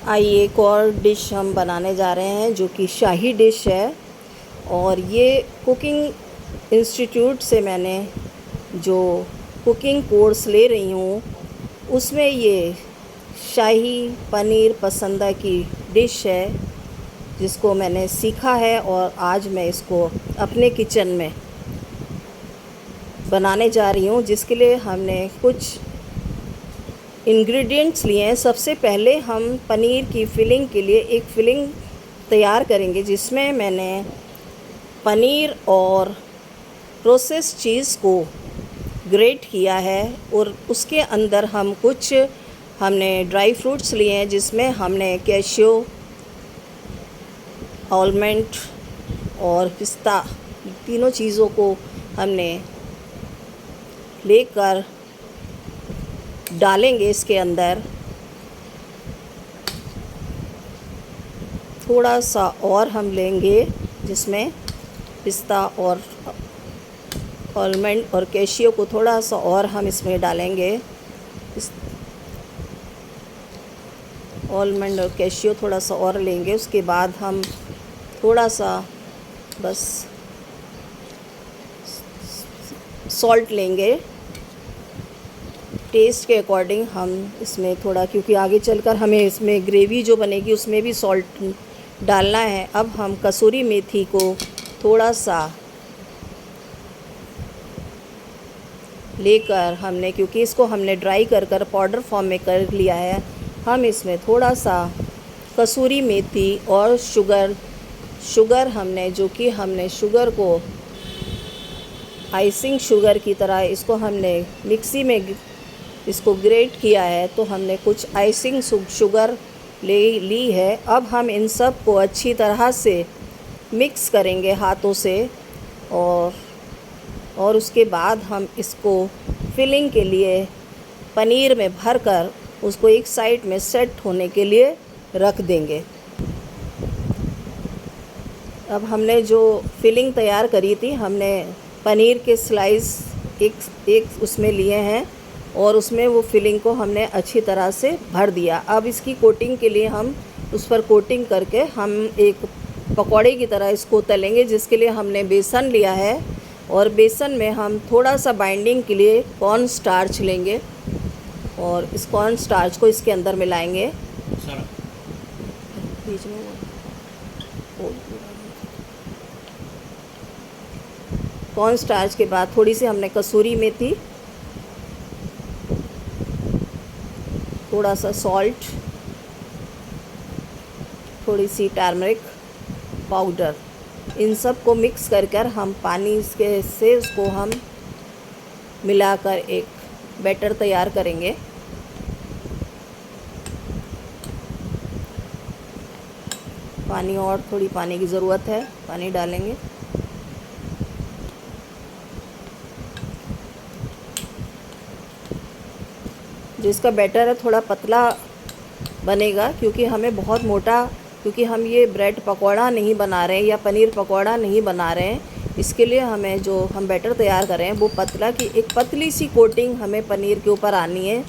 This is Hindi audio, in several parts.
आइए एक और डिश हम बनाने जा रहे हैं जो कि शाही डिश है। और ये कुकिंग इंस्टीट्यूट से मैंने जो कुकिंग कोर्स ले रही हूँ उसमें ये शाही पनीर पसंदा की डिश है जिसको मैंने सीखा है और आज मैं इसको अपने किचन में बनाने जा रही हूँ, जिसके लिए हमने कुछ इंग्रेडिएंट्स लिए हैं। सबसे पहले हम पनीर की फिलिंग के लिए एक फिलिंग तैयार करेंगे जिसमें मैंने पनीर और प्रोसेस चीज़ को ग्रेट किया है और उसके अंदर हमने ड्राई फ्रूट्स लिए हैं जिसमें हमने कैशियो, आलमंड और पिस्ता तीनों चीज़ों को हमने लेकर डालेंगे। इसके अंदर थोड़ा सा और हम लेंगे जिसमें पिस्ता और आलमंड और कैशियो को थोड़ा सा और हम इसमें डालेंगे। आलमंड और कैशियो थोड़ा सा और लेंगे। उसके बाद हम थोड़ा सा बस सॉल्ट लेंगे टेस्ट के अकॉर्डिंग। हम इसमें थोड़ा, क्योंकि आगे चलकर हमें इसमें ग्रेवी जो बनेगी उसमें भी सॉल्ट डालना है। अब हम कसूरी मेथी को थोड़ा सा लेकर हमने, क्योंकि इसको हमने ड्राई कर पाउडर फॉर्म में कर लिया है, हम इसमें थोड़ा सा कसूरी मेथी और शुगर हमने, जो कि हमने शुगर को आइसिंग शुगर की तरह इसको हमने मिक्सी में इसको ग्रेट किया है, तो हमने कुछ आइसिंग शुगर ली है। अब हम इन सब को अच्छी तरह से मिक्स करेंगे हाथों से और उसके बाद हम इसको फिलिंग के लिए पनीर में भरकर उसको एक साइड में सेट होने के लिए रख देंगे। अब हमने जो फिलिंग तैयार करी थी, हमने पनीर के स्लाइस एक उसमें लिए हैं और उसमें वो फिलिंग को हमने अच्छी तरह से भर दिया। अब इसकी कोटिंग के लिए हम उस पर कोटिंग करके हम एक पकौड़े की तरह इसको तलेंगे, जिसके लिए हमने बेसन लिया है और बेसन में हम थोड़ा सा बाइंडिंग के लिए कॉर्न स्टार्च लेंगे और इस कॉर्न स्टार्च को इसके अंदर मिलाएंगे। बीच में कॉर्न स्टार्च के बाद थोड़ी सी हमने कसूरी मेथी, थोड़ा सा सॉल्ट, थोड़ी सी टर्मरिक पाउडर, इन सब को मिक्स कर हम पानी से उसको हम मिलाकर एक बैटर तैयार करेंगे। पानी और थोड़ी पानी की ज़रूरत है, पानी डालेंगे। जिसका बैटर है थोड़ा पतला बनेगा, क्योंकि हमें बहुत मोटा, क्योंकि हम ये ब्रेड पकौड़ा नहीं बना रहे हैं या पनीर पकौड़ा नहीं बना रहे हैं। इसके लिए हमें जो हम बैटर तैयार कर रहे हैं वो पतला की एक पतली सी कोटिंग हमें पनीर के ऊपर आनी है।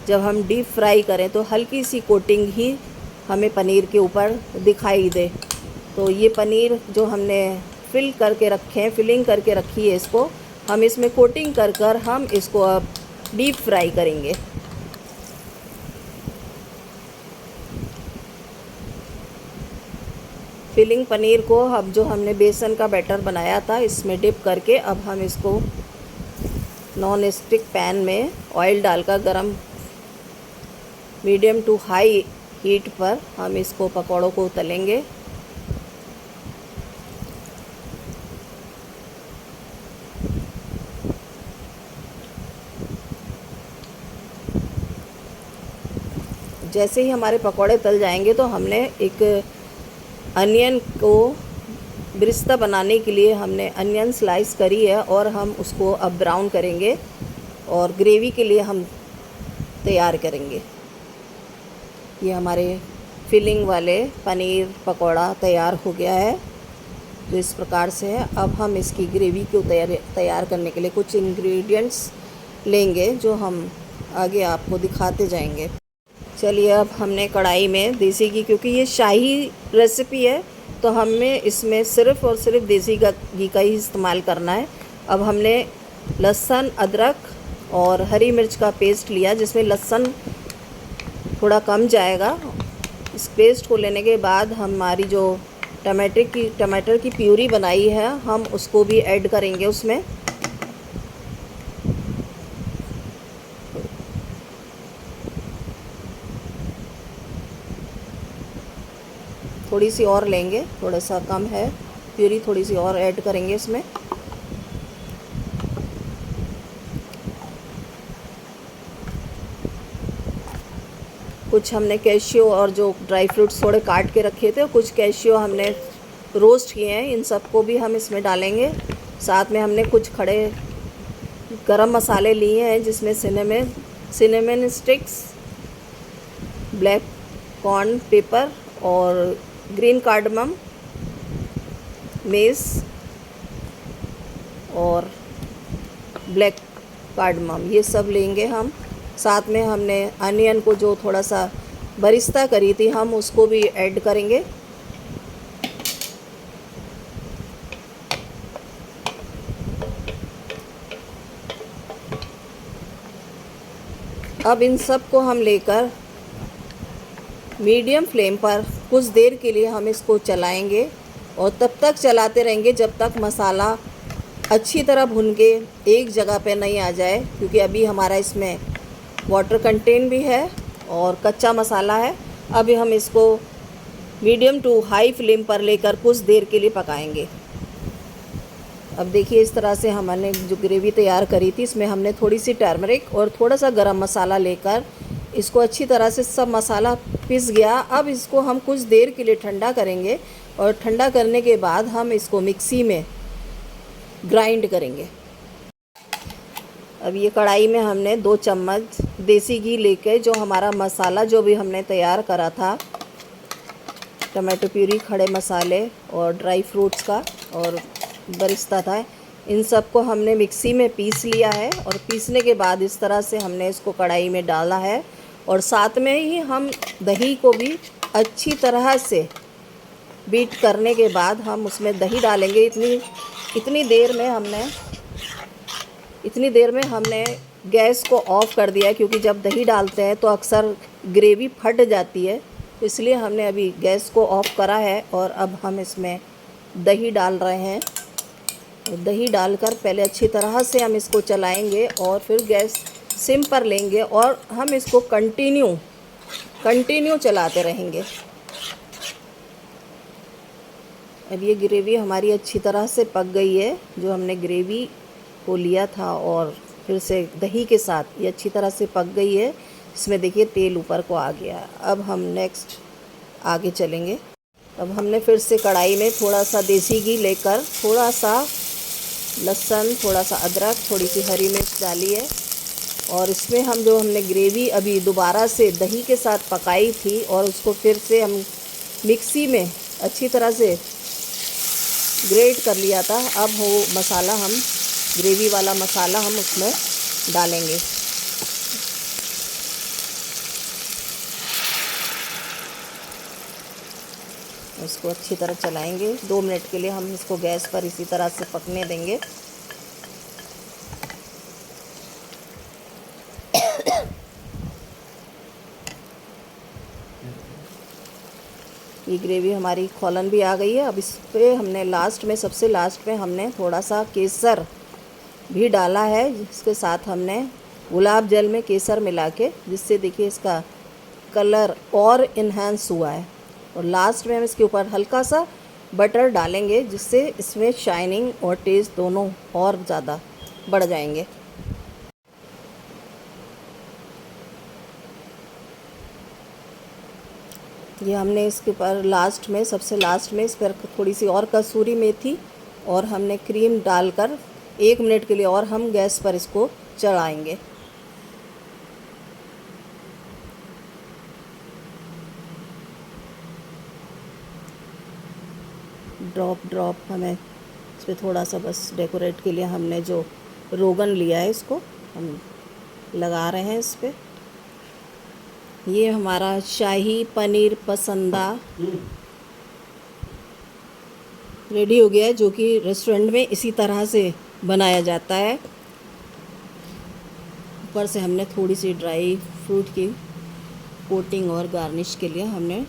जब हम डीप फ्राई करें तो हल्की सी कोटिंग ही हमें पनीर के ऊपर दिखाई दे। तो ये पनीर जो हमने फिलिंग करके रखी है, इसको हम इसमें कोटिंग कर हम इसको अब डीप फ्राई करेंगे। फिलिंग पनीर को अब जो हमने बेसन का बैटर बनाया था इसमें डिप करके अब हम इसको नॉन स्टिक पैन में ऑयल डालकर गरम मीडियम टू हाई हीट पर हम इसको पकौड़ों को तलेंगे। जैसे ही हमारे पकौड़े तल जाएंगे तो हमने एक अनियन को ब्रिस्ता बनाने के लिए हमने अनियन स्लाइस करी है और हम उसको अब ब्राउन करेंगे और ग्रेवी के लिए हम तैयार करेंगे। ये हमारे फिलिंग वाले पनीर पकौड़ा तैयार हो गया है, जो इस प्रकार से है। अब हम इसकी ग्रेवी को तैयार करने के लिए कुछ इंग्रेडिएंट्स लेंगे जो हम आगे आपको दिखाते जाएंगे। चलिए अब हमने कढ़ाई में देसी घी, क्योंकि ये शाही रेसिपी है तो हमें इसमें सिर्फ़ और सिर्फ देसी घी का ही इस्तेमाल करना है। अब हमने लहसुन, अदरक और हरी मिर्च का पेस्ट लिया, जिसमें लहसुन थोड़ा कम जाएगा। इस पेस्ट को लेने के बाद हमारी जो टमाटर की प्यूरी बनाई है हम उसको भी ऐड करेंगे उसमें। थोड़ी सी और लेंगे, थोड़ा सा कम है प्यूरी, थोड़ी सी और ऐड करेंगे इसमें। कुछ हमने कैशियो और जो ड्राई फ्रूट्स थोड़े काट के रखे थे, कुछ कैशियो हमने रोस्ट किए हैं, इन सबको भी हम इसमें डालेंगे। साथ में हमने कुछ खड़े गरम मसाले लिए हैं, जिसमें cinnamon sticks, black corn paper और ग्रीन कार्डमम, मेस और ब्लैक कार्डमम, ये सब लेंगे हम। साथ में हमने अनियन को जो थोड़ा सा बरिस्ता करी थी हम उसको भी ऐड करेंगे। अब इन सब को हम लेकर मीडियम फ्लेम पर कुछ देर के लिए हम इसको चलाएंगे और तब तक चलाते रहेंगे जब तक मसाला अच्छी तरह भुन के एक जगह पे नहीं आ जाए, क्योंकि अभी हमारा इसमें वाटर कंटेंट भी है और कच्चा मसाला है। अभी हम इसको मीडियम टू हाई फ्लेम पर लेकर कुछ देर के लिए पकाएंगे। अब देखिए इस तरह से हमने जो ग्रेवी तैयार करी थी, इसमें हमने थोड़ी सी टर्मरिक और थोड़ा सा गरम मसाला लेकर इसको अच्छी तरह से सब मसाला पिस गया। अब इसको हम कुछ देर के लिए ठंडा करेंगे और ठंडा करने के बाद हम इसको मिक्सी में ग्राइंड करेंगे। अब ये कढ़ाई में हमने 2 चम्मच देसी घी लेके जो हमारा मसाला जो भी हमने तैयार करा था, टमाटो प्यूरी, खड़े मसाले और ड्राई फ्रूट्स का और बरिस्ता था, इन सब को हमने मिक्सी में पीस लिया है। और पीसने के बाद इस तरह से हमने इसको कढ़ाई में डाला है और साथ में ही हम दही को भी अच्छी तरह से बीट करने के बाद हम उसमें दही डालेंगे। इतनी देर में हमने गैस को ऑफ़ कर दिया, क्योंकि जब दही डालते हैं तो अक्सर ग्रेवी फट जाती है, इसलिए हमने अभी गैस को ऑफ़ करा है। और अब हम इसमें दही डाल रहे हैं। दही डालकर पहले अच्छी तरह से हम इसको चलाएंगे और फिर गैस सिम पर लेंगे और हम इसको कंटिन्यू चलाते रहेंगे। अब ये ग्रेवी हमारी अच्छी तरह से पक गई है। जो हमने ग्रेवी को लिया था और फिर से दही के साथ ये अच्छी तरह से पक गई है। इसमें देखिए तेल ऊपर को आ गया। अब हम नेक्स्ट आगे चलेंगे। अब हमने फिर से कढ़ाई में थोड़ा सा देसी घी लेकर थोड़ा सा लहसुन, थोड़ा सा अदरक, थोड़ी सी हरी मिर्च डाली है और इसमें हमने ग्रेवी अभी दोबारा से दही के साथ पकाई थी और उसको फिर से हम मिक्सी में अच्छी तरह से ग्रेट कर लिया था। अब वो मसाला ग्रेवी वाला मसाला हम उसमें डालेंगे। इसको अच्छी तरह चलाएंगे। 2 मिनट के लिए हम इसको गैस पर इसी तरह से पकने देंगे। ये ग्रेवी हमारी खौलन भी आ गई है। अब इस पे हमने सबसे लास्ट में हमने थोड़ा सा केसर भी डाला है, जिसके साथ हमने गुलाब जल में केसर मिला के, जिससे देखिए इसका कलर और इन्हांस हुआ है। और लास्ट में हम इसके ऊपर हल्का सा बटर डालेंगे, जिससे इसमें शाइनिंग और टेस्ट दोनों और ज़्यादा बढ़ जाएंगे। ये हमने इसके ऊपर सबसे लास्ट में इस पर थोड़ी सी और कसूरी मेथी और हमने क्रीम डालकर 1 मिनट के लिए और हम गैस पर इसको चढ़ाएंगे। ड्रॉप हमें इस पर थोड़ा सा बस डेकोरेट के लिए हमने जो रोगन लिया है इसको हम लगा रहे हैं इस पर। ये हमारा शाही पनीर पसंदा रेडी हो गया है, जो कि रेस्टोरेंट में इसी तरह से बनाया जाता है। ऊपर से हमने थोड़ी सी ड्राई फ्रूट की कोटिंग और गार्निश के लिए हमने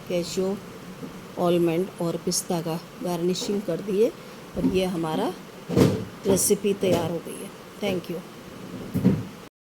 कैशू, आलमंड और पिस्ता का गार्निशिंग कर दी है और ये हमारा रेसिपी तैयार हो गई है। Thank you.